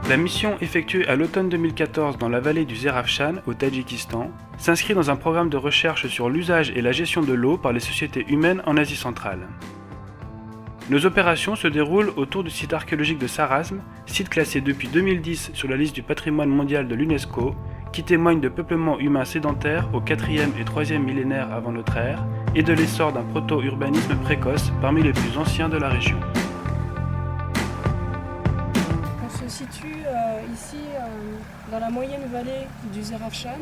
La mission effectuée à l'automne 2014 dans la vallée du Zerafshan, au Tadjikistan, s'inscrit dans un programme de recherche sur l'usage et la gestion de l'eau par les sociétés humaines en Asie centrale. Nos opérations se déroulent autour du site archéologique de Sarasme, site classé depuis 2010 sur la liste du patrimoine mondial de l'UNESCO, qui témoigne de peuplements humains sédentaires au 4e et 3e millénaire avant notre ère et de l'essor d'un proto-urbanisme précoce parmi les plus anciens de la région. On se situe ici dans la moyenne vallée du Zerafshan,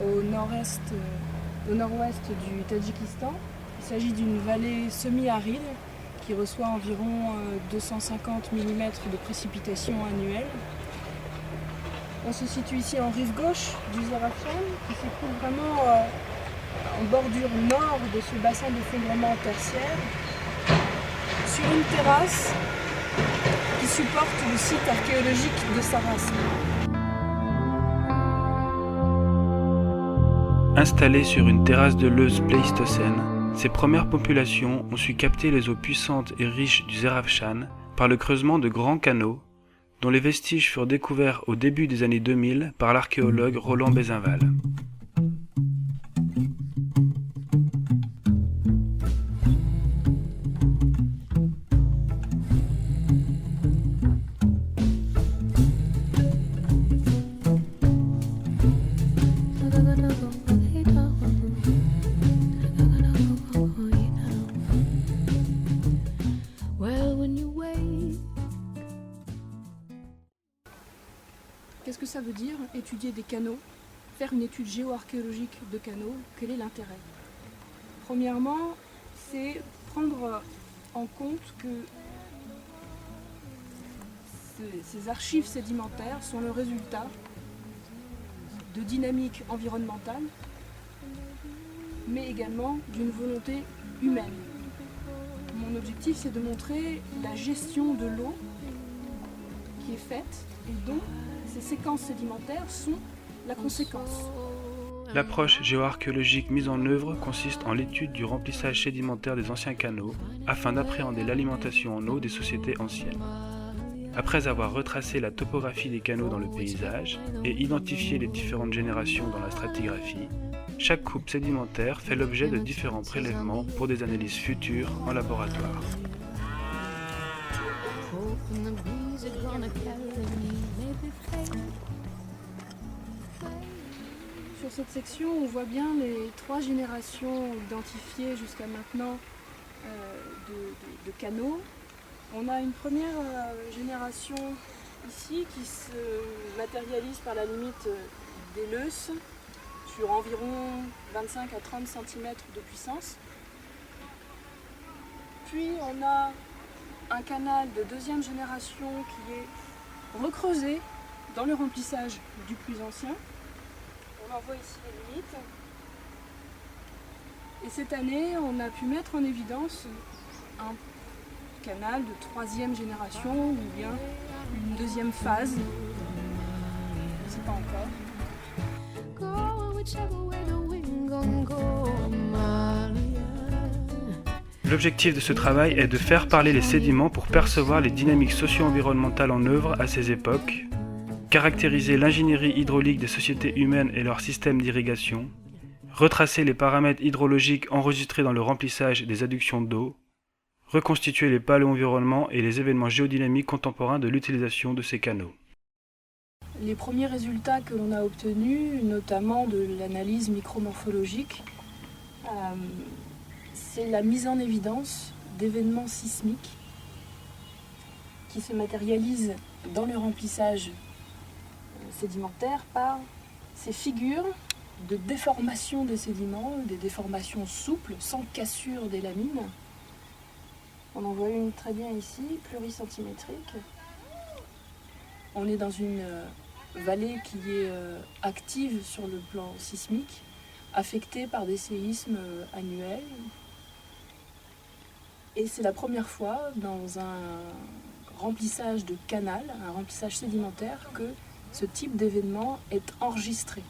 au nord-ouest du Tadjikistan. Il s'agit d'une vallée semi-aride qui reçoit environ 250 mm de précipitations annuelles. On se situe ici en rive gauche du Zerafshan, qui se trouve vraiment en bordure nord de ce bassin d'effondrement tertiaire, sur une terrasse qui supporte le site archéologique de Sarasme. Installées sur une terrasse de Leuze pléistocène, ces premières populations ont su capter les eaux puissantes et riches du Zerafshan par le creusement de grands canaux, dont les vestiges furent découverts au début des années 2000 par l'archéologue Roland Bézinval. Qu'est-ce que ça veut dire, étudier des canaux, faire une étude géoarchéologique de canaux? Quel est l'intérêt? Premièrement, c'est prendre en compte que ces archives sédimentaires sont le résultat de dynamiques environnementales, mais également d'une volonté humaine. Mon objectif, c'est de montrer la gestion de l'eau qui est faite et dont ces séquences sédimentaires sont la conséquence. L'approche géoarchéologique mise en œuvre consiste en l'étude du remplissage sédimentaire des anciens canaux afin d'appréhender l'alimentation en eau des sociétés anciennes. Après avoir retracé la topographie des canaux dans le paysage et identifié les différentes générations dans la stratigraphie, chaque coupe sédimentaire fait l'objet de différents prélèvements pour des analyses futures en laboratoire. Sur cette section, on voit bien les 3 générations identifiées jusqu'à maintenant de canaux. On a une première génération ici qui se matérialise par la limite des Leuze sur environ 25 à 30 cm de puissance. Puis on a un canal de 2e génération qui est recreusé dans le remplissage du plus ancien. On en voit ici les limites. Et cette année, on a pu mettre en évidence un canal de 3e génération ou bien une 2e phase. Je ne sais pas encore. L'objectif de ce travail est de faire parler les sédiments pour percevoir les dynamiques socio-environnementales en œuvre à ces époques, caractériser l'ingénierie hydraulique des sociétés humaines et leurs systèmes d'irrigation, retracer les paramètres hydrologiques enregistrés dans le remplissage des adductions d'eau, reconstituer les paléo-environnements et les événements géodynamiques contemporains de l'utilisation de ces canaux. Les premiers résultats que l'on a obtenus, notamment de l'analyse micromorphologique, c'est la mise en évidence d'événements sismiques qui se matérialisent dans le remplissage sédimentaire par ces figures de déformation des sédiments, des déformations souples, sans cassure des lamines. On en voit une très bien ici, pluricentimétrique. On est dans une vallée qui est active sur le plan sismique, affectée par des séismes annuels. Et c'est la première fois dans un remplissage de canal, un remplissage sédimentaire, que ce type d'événement est enregistré.